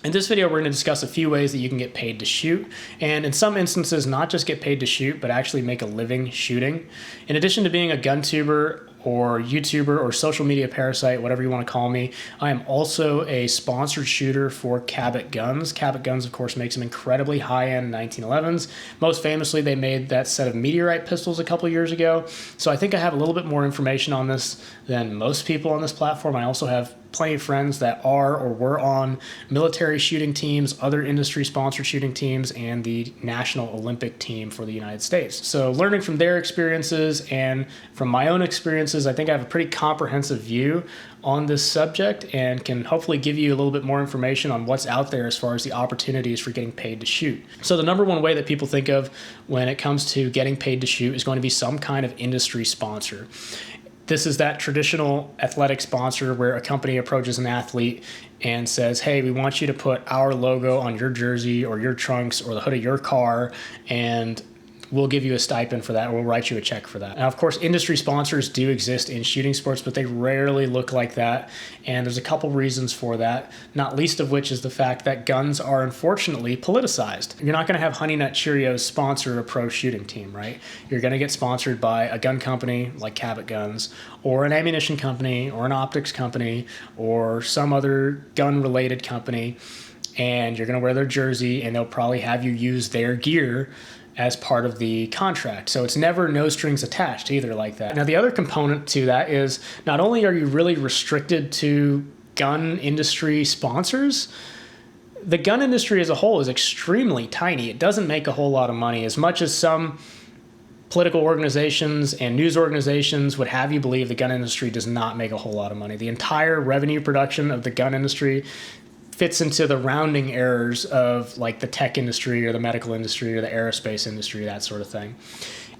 In this video, we're going to discuss a few ways that you can get paid to shoot, and in some instances, not just get paid to shoot, but actually make a living shooting. In addition to being a gun tuber or YouTuber or social media parasite, whatever you want to call me, I am also a sponsored shooter for Cabot Guns. Cabot Guns, of course, makes some incredibly high-end 1911s. Most famously, they made that set of Meteorite pistols a couple years ago. So I think I have a little bit more information on this than most people on this platform. I also have plenty of friends that are or were on military shooting teams, other industry sponsored shooting teams, and the National Olympic team for the United States. So learning from their experiences and from my own experiences, I think I have a pretty comprehensive view on this subject and can hopefully give you a little bit more information on what's out there as far as the opportunities for getting paid to shoot. So the number one way that people think of when it comes to getting paid to shoot is going to be some kind of industry sponsor. This is that traditional athletic sponsor where a company approaches an athlete and says, hey, we want you to put our logo on your jersey or your trunks or the hood of your car, and we'll give you a stipend for that, or we'll write you a check for that. Now, of course, industry sponsors do exist in shooting sports, but they rarely look like that. And there's a couple reasons for that, not least of which is the fact that guns are unfortunately politicized. You're not going to have Honey Nut Cheerios sponsor a pro shooting team, right? You're going to get sponsored by a gun company like Cabot Guns, or an ammunition company, or an optics company, or some other gun-related company, and you're going to wear their jersey, and they'll probably have you use their gear as part of the contract. So it's never no strings attached either like that. Now, the other component to that is not only are you really restricted to gun industry sponsors, the gun industry as a whole is extremely tiny. It doesn't make a whole lot of money, as much as some political organizations and news organizations would have you believe the gun industry does not make a whole lot of money. The entire revenue production of the gun industry fits into the rounding errors of like the tech industry or the medical industry or the aerospace industry, that sort of thing.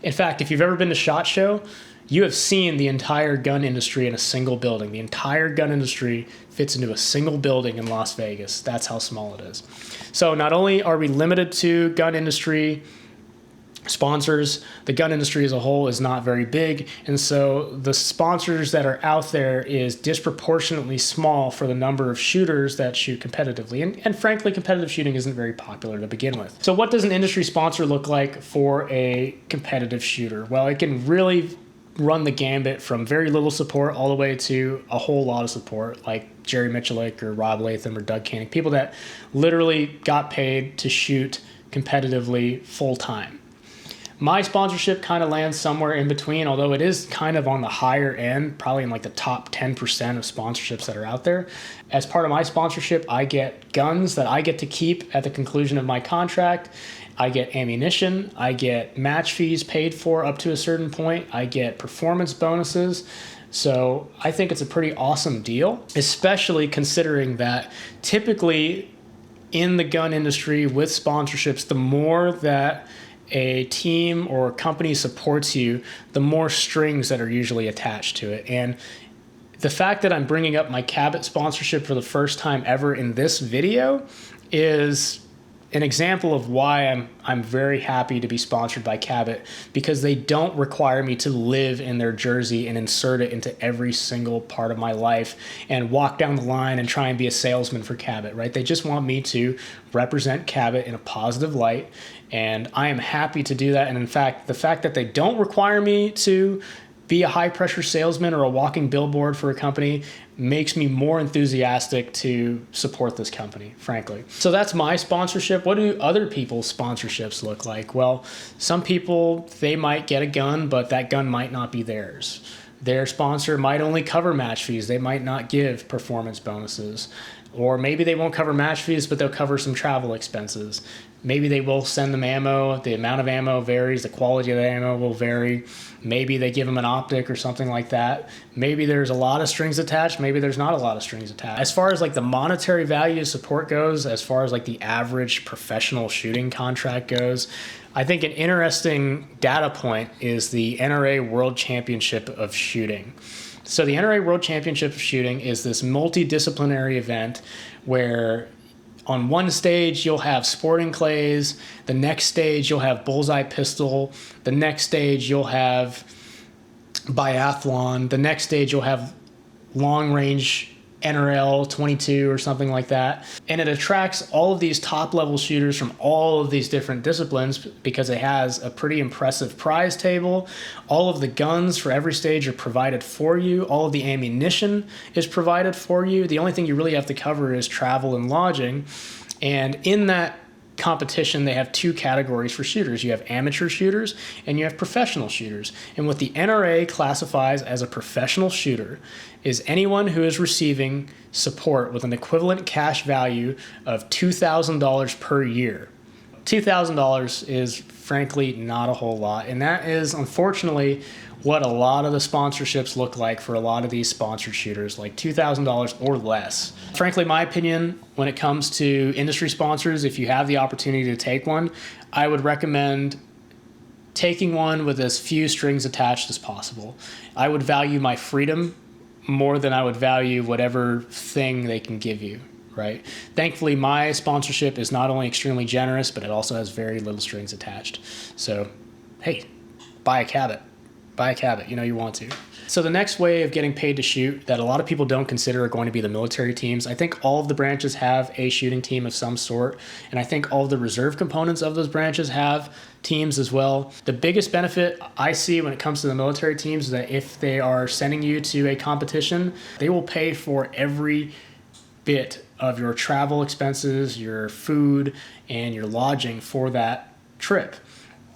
In fact, if you've ever been to SHOT Show, you have seen the entire gun industry in a single building. The entire gun industry fits into a single building in Las Vegas. That's how small it is. So not only are we limited to gun industry sponsors, the gun industry as a whole is not very big, and so the sponsors that are out there is disproportionately small for the number of shooters that shoot competitively, and frankly, competitive shooting isn't very popular to begin with. So what does an industry sponsor look like for a competitive shooter? Well, it can really run the gambit from very little support all the way to a whole lot of support, like Jerry Michalik or Rob Latham or Doug Canning, people that literally got paid to shoot competitively full-time. My sponsorship kind of lands somewhere in between, although it is kind of on the higher end, probably in like the top 10% of sponsorships that are out there. As part of my sponsorship, I get guns that I get to keep at the conclusion of my contract. I get ammunition. I get match fees paid for up to a certain point. I get performance bonuses. So I think it's a pretty awesome deal, especially considering that typically in the gun industry with sponsorships, the more that a team or company supports you, the more strings that are usually attached to it. And the fact that I'm bringing up my Cabot sponsorship for the first time ever in this video is an example of why I'm very happy to be sponsored by Cabot, because they don't require me to live in their jersey and insert it into every single part of my life and walk down the line and try and be a salesman for Cabot, right? They just want me to represent Cabot in a positive light, and I am happy to do that. And in fact, the fact that they don't require me to be a high-pressure salesman or a walking billboard for a company makes me more enthusiastic to support this company, frankly. So that's my sponsorship. What do other people's sponsorships look like? Well, some people, they might get a gun, but that gun might not be theirs. Their sponsor might only cover match fees. They might not give performance bonuses. Or maybe they won't cover match fees, but they'll cover some travel expenses. Maybe they will send them ammo. The amount of ammo varies. The quality of the ammo will vary. Maybe they give them an optic or something like that. Maybe there's a lot of strings attached. Maybe there's not a lot of strings attached. As far as like the monetary value of support goes, as far as like the average professional shooting contract goes, I think an interesting data point is the NRA World Championship of Shooting. So the NRA World Championship of Shooting is this multidisciplinary event where on one stage you'll have sporting clays, the next stage you'll have bullseye pistol, the next stage you'll have biathlon, the next stage you'll have long range NRL 22 or something like that. And it attracts all of these top level shooters from all of these different disciplines because it has a pretty impressive prize table. All of the guns for every stage are provided for you. All of the ammunition is provided for you. The only thing you really have to cover is travel and lodging. And in that competition, they have two categories for shooters. You have amateur shooters and you have professional shooters. And what the NRA classifies as a professional shooter is anyone who is receiving support with an equivalent cash value of $2,000 per year. $2,000 is frankly not a whole lot. And that is unfortunately what a lot of the sponsorships look like for a lot of these sponsored shooters, like $2,000 or less. Frankly, my opinion when it comes to industry sponsors, if you have the opportunity to take one, I would recommend taking one with as few strings attached as possible. I would value my freedom more than I would value whatever thing they can give you, right? Thankfully, my sponsorship is not only extremely generous, but it also has very little strings attached. So, hey, buy a Cabot. Buy a Cabot, you know you want to. So the next way of getting paid to shoot that a lot of people don't consider are going to be the military teams. I think all of the branches have a shooting team of some sort, and I think all of the reserve components of those branches have teams as well. The biggest benefit I see when it comes to the military teams is that if they are sending you to a competition, they will pay for every bit of your travel expenses, your food, and your lodging for that trip,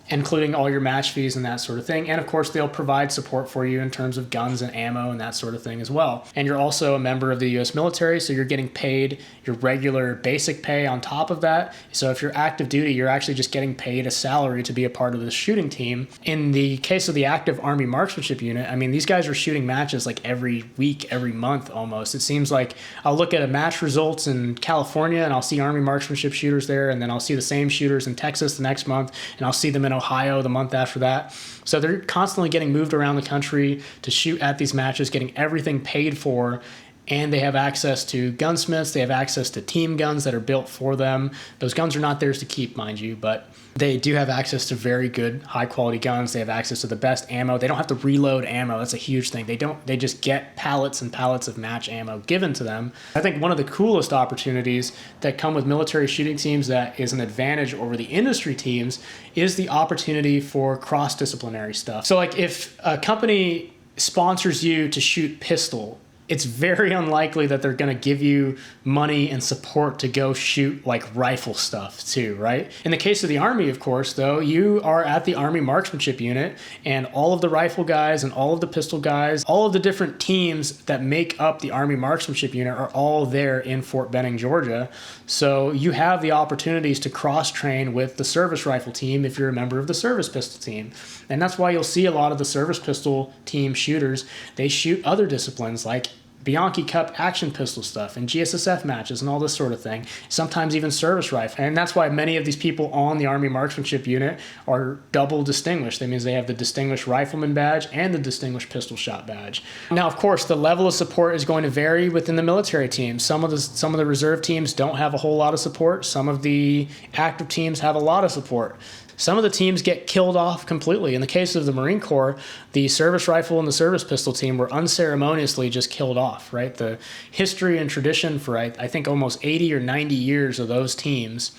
including all your match fees and that sort of thing. And of course, they'll provide support for you in terms of guns and ammo and that sort of thing as well. And you're also a member of the U.S. military, so you're getting paid your regular basic pay on top of that. So if you're active duty, you're actually just getting paid a salary to be a part of the shooting team. In the case of the active Army Marksmanship Unit, I mean, these guys are shooting matches like every week, every month almost. It seems like I'll look at a match results in California and I'll see Army Marksmanship shooters there, and then I'll see the same shooters in Texas the next month, and I'll see them in Ohio the month after that. So they're constantly getting moved around the country to shoot at these matches, getting everything paid for, and they have access to gunsmiths. They have access to team guns that are built for them. Those guns are not theirs to keep, mind you, but they do have access to very good, high-quality guns. They have access to the best ammo. They don't have to reload ammo. That's a huge thing. They just get pallets and pallets of match ammo given to them. I think one of the coolest opportunities that come with military shooting teams that is an advantage over the industry teams is the opportunity for cross-disciplinary stuff. So like if a company sponsors you to shoot pistol, it's very unlikely that they're going to give you money and support to go shoot like rifle stuff too, right? In the case of the Army, of course, though, you are at the Army Marksmanship Unit, and all of the rifle guys and all of the pistol guys, all of the different teams that make up the Army Marksmanship Unit are all there in Fort Benning, Georgia. So you have the opportunities to cross-train with the service rifle team if you're a member of the service pistol team. And that's why you'll see a lot of the service pistol team shooters, they shoot other disciplines like Bianchi Cup action pistol stuff and GSSF matches and all this sort of thing, sometimes even service rifle. And that's why many of these people on the Army Marksmanship Unit are double distinguished. That means they have the Distinguished Rifleman badge and the Distinguished Pistol Shot badge. Now, of course, the level of support is going to vary within the military teams. Some of the reserve teams don't have a whole lot of support. Some of the active teams have a lot of support. Some of the teams get killed off completely. In the case of the Marine Corps, the service rifle and the service pistol team were unceremoniously just killed off, right? The history and tradition for, I think, almost 80 or 90 years of those teams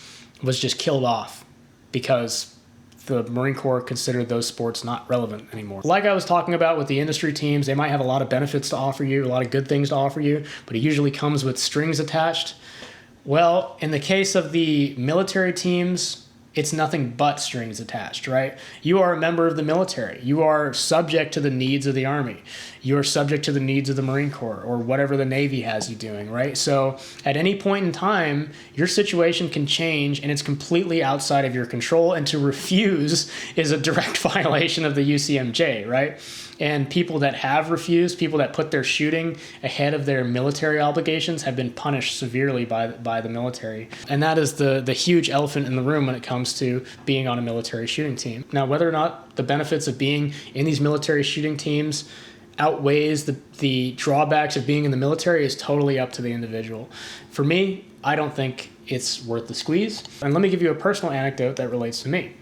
was just killed off because the Marine Corps considered those sports not relevant anymore. Like I was talking about with the industry teams, they might have a lot of benefits to offer you, a lot of good things to offer you, but it usually comes with strings attached. Well, in the case of the military teams, it's nothing but strings attached, right? You are a member of the military. You are subject to the needs of the Army. You are subject to the needs of the Marine Corps or whatever the Navy has you doing, right? So at any point in time, your situation can change and it's completely outside of your control, and to refuse is a direct violation of the UCMJ, right? And people that have refused, people that put their shooting ahead of their military obligations have been punished severely by the military. And that is the huge elephant in the room when it comes to being on a military shooting team. Now, whether or not the benefits of being in these military shooting teams outweighs the drawbacks of being in the military is totally up to the individual. For me, I don't think it's worth the squeeze. And let me give you a personal anecdote that relates to me.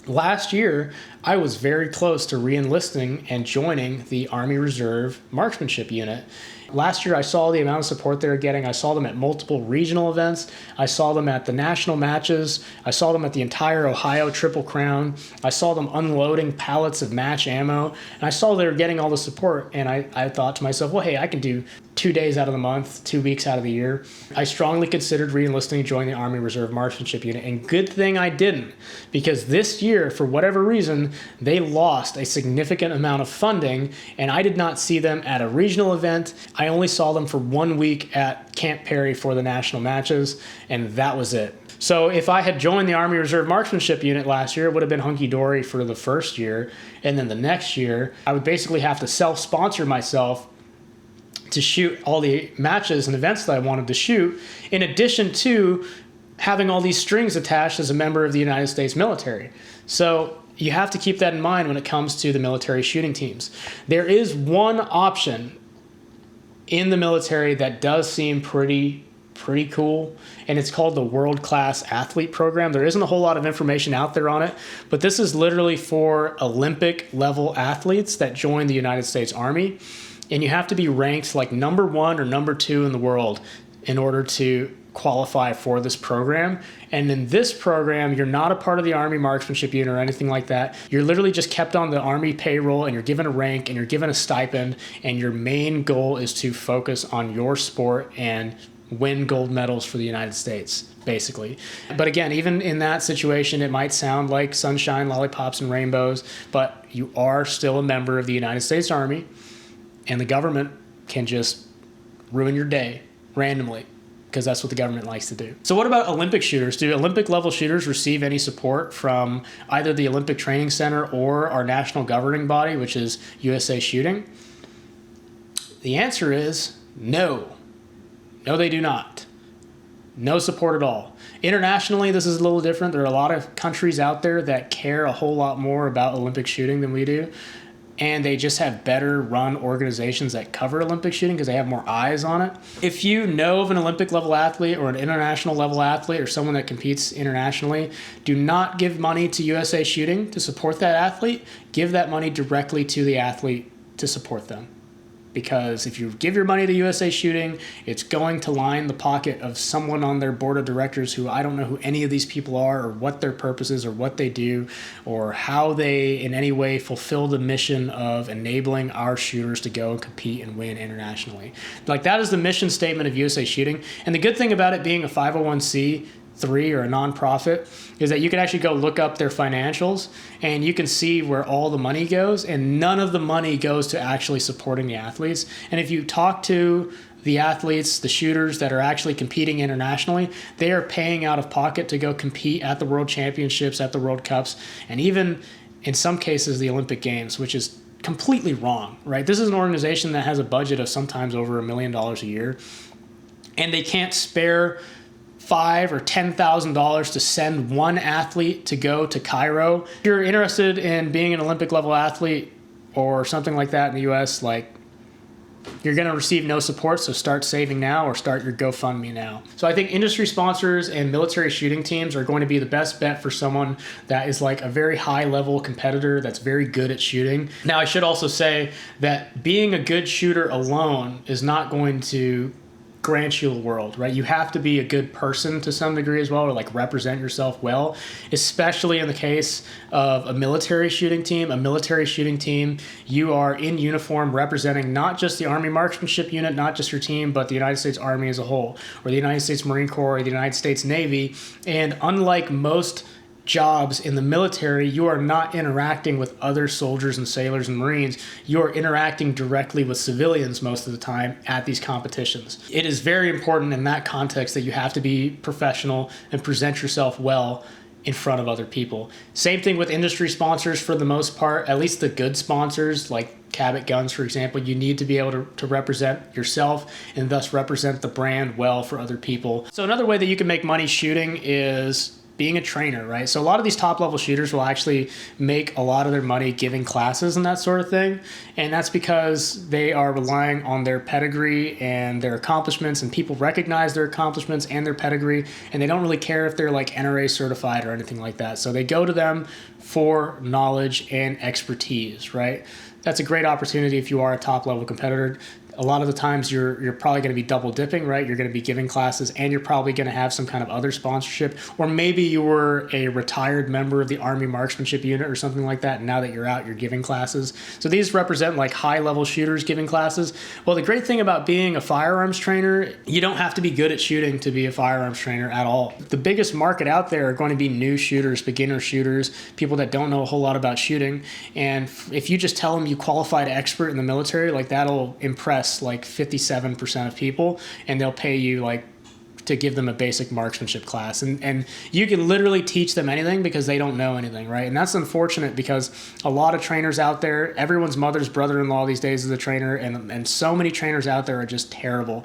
Last year, I was very close to re-enlisting and joining the Army Reserve Marksmanship Unit. Last year, I saw the amount of support they were getting. I saw them at multiple regional events. I saw them at the national matches. I saw them at the entire Ohio Triple Crown. I saw them unloading pallets of match ammo. And I saw they were getting all the support. And I thought to myself, well, hey, I can do 2 days out of the month, 2 weeks out of the year. I strongly considered re-enlisting and joining the Army Reserve Marksmanship Unit, and good thing I didn't, because this year, for whatever reason, they lost a significant amount of funding, and I did not see them at a regional event. I only saw them for 1 week at Camp Perry for the national matches, and that was it. So if I had joined the Army Reserve Marksmanship Unit last year, it would have been hunky-dory for the first year, and then the next year, I would basically have to self-sponsor myself to shoot all the matches and events that I wanted to shoot, in addition to having all these strings attached as a member of the United States military. So you have to keep that in mind when it comes to the military shooting teams. There is one option in the military that does seem pretty cool, and it's called the World Class Athlete Program. There isn't a whole lot of information out there on it, but this is literally for Olympic level athletes that join the United States Army. And you have to be ranked like number 1 or number 2 in the world in order to qualify for this program. And in this program, you're not a part of the Army Marksmanship Unit or anything like that. You're literally just kept on the Army payroll, and you're given a rank, and you're given a stipend, and your main goal is to focus on your sport and win gold medals for the United States, basically. But again, even in that situation, it might sound like sunshine, lollipops, and rainbows, but you are still a member of the United States Army. And the government can just ruin your day randomly, because that's what the government likes to do. So what about Olympic shooters? Do Olympic level shooters receive any support from either the Olympic Training Center or our national governing body, which is USA Shooting? The answer is no. No, they do not. No support at all. Internationally, this is a little different. There are a lot of countries out there that care a whole lot more about Olympic shooting than we do. And they just have better run organizations that cover Olympic shooting because they have more eyes on it. If you know of an Olympic level athlete or an international level athlete or someone that competes internationally, do not give money to USA Shooting to support that athlete. Give that money directly to the athlete to support them. Because if you give your money to USA Shooting, it's going to line the pocket of someone on their board of directors who I don't know who any of these people are, or what their purpose is, or what they do, or how they in any way fulfill the mission of enabling our shooters to go and compete and win internationally. Like, that is the mission statement of USA Shooting. And the good thing about it being a 501c3 or a nonprofit is that you can actually go look up their financials, and you can see where all the money goes, and none of the money goes to actually supporting the athletes. And if you talk to the athletes, the shooters that are actually competing internationally, they are paying out of pocket to go compete at the World Championships, at the World Cups, and even in some cases the Olympic Games, which is completely wrong, right? This is an organization that has a budget of sometimes over $1 million a year, and they can't spare $5,000 or $10,000 to send one athlete to go to Cairo. If you're interested in being an Olympic level athlete or something like that in the US, like, you're going to receive no support, so start saving now or start your GoFundMe now. So I think industry sponsors and military shooting teams are going to be the best bet for someone that is like a very high level competitor that's very good at shooting. Now, I should also say that being a good shooter alone is not going to grant you the world, right? You have to be a good person to some degree as well, or like represent yourself well, especially in the case of a military shooting team. A military shooting team, you are in uniform representing not just the Army Marksmanship Unit, not just your team, but the United States Army as a whole, or the United States Marine Corps, or the United States Navy. And unlike most jobs in the military, you are not interacting with other soldiers and sailors and Marines. You are interacting directly with civilians most of the time at these competitions. It is very important in that context that you have to be professional and present yourself well in front of other people. Same thing with industry sponsors for the most part, at least the good sponsors like Cabot Guns, for example. You need to be able to represent yourself and thus represent the brand well for other people. So another way that you can make money shooting is being a trainer, right? So a lot of these top level shooters will actually make a lot of their money giving classes and that sort of thing. And that's because they are relying on their pedigree and their accomplishments, and people recognize their accomplishments and their pedigree, and they don't really care if they're like NRA certified or anything like that. So they go to them for knowledge and expertise, right? That's a great opportunity if you are a top level competitor. a lot of the times you're probably going to be double dipping, right? You're going to be giving classes and you're probably going to have some kind of other sponsorship, or maybe you were a retired member of the Army Marksmanship Unit or something like that, and now that you're out, you're giving classes. So these represent like high level shooters giving classes. Well, the great thing about being a firearms trainer, you don't have to be good at shooting to be a firearms trainer at all. The biggest market out there are going to be new shooters, beginner shooters, people that don't know a whole lot about shooting. And if you just tell them you qualified expert in the military, like that'll impress like 57% of people, and they'll pay you like to give them a basic marksmanship class. And you can literally teach them anything because they don't know anything, right? And that's unfortunate because a lot of trainers out there, everyone's mother's brother-in-law these days is a trainer, and so many trainers out there are just terrible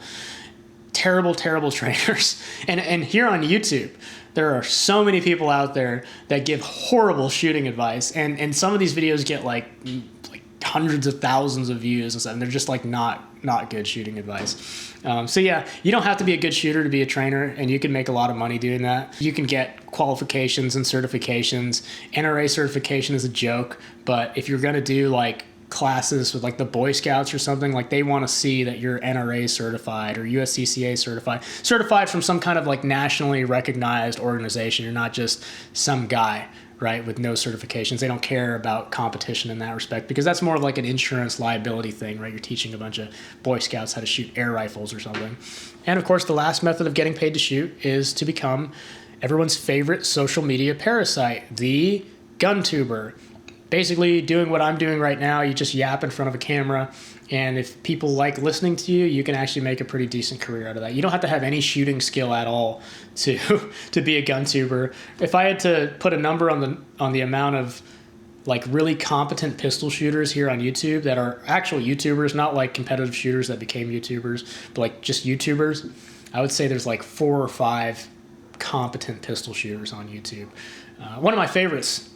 trainers. And here on YouTube, there are so many people out there that give horrible shooting advice, and some of these videos get like hundreds of thousands of views and stuff, and they're just like not good shooting advice. So yeah, you don't have to be a good shooter to be a trainer, and you can make a lot of money doing that. You can get qualifications and certifications. NRA certification is a joke, but if you're gonna do like classes with like the Boy Scouts or something, like they want to see that you're NRA certified or USCCA certified from some kind of like nationally recognized organization. You're not just some guy, right, with no certifications. They don't care about competition in that respect because that's more of like an insurance liability thing, right? You're teaching a bunch of Boy Scouts how to shoot air rifles or something. And of course, the last method of getting paid to shoot is to become everyone's favorite social media parasite, the gun tuber. Basically doing what I'm doing right now, you just yap in front of a camera, and if people like listening to you, you can actually make a pretty decent career out of that. You don't have to have any shooting skill at all to be a gun tuber. If I had to put a number on the amount of like really competent pistol shooters here on YouTube that are actual YouTubers, not like competitive shooters that became YouTubers, but like just YouTubers, I would say there's like 4 or 5 competent pistol shooters on YouTube. One of my favorites,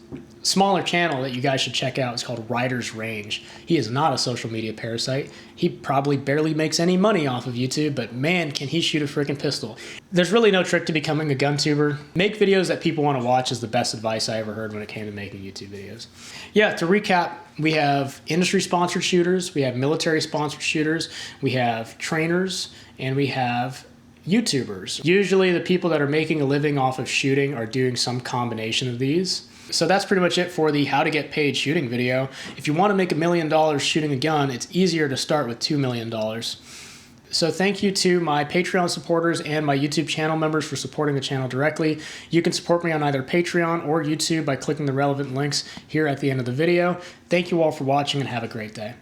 smaller channel that you guys should check out, is called Ryder's Range. He is not a social media parasite. He probably barely makes any money off of YouTube, but man, can he shoot a freaking pistol. There's really no trick to becoming a gun tuber. Make videos that people want to watch is the best advice I ever heard when it came to making YouTube videos. Yeah, to recap, we have industry-sponsored shooters, we have military-sponsored shooters, we have trainers, and we have YouTubers. Usually the people that are making a living off of shooting are doing some combination of these. So that's pretty much it for the how to get paid shooting video. If you want to make $1 million shooting a gun, it's easier to start with $2 million. So thank you to my Patreon supporters and my YouTube channel members for supporting the channel directly. You can support me on either Patreon or YouTube by clicking the relevant links here at the end of the video. Thank you all for watching and have a great day.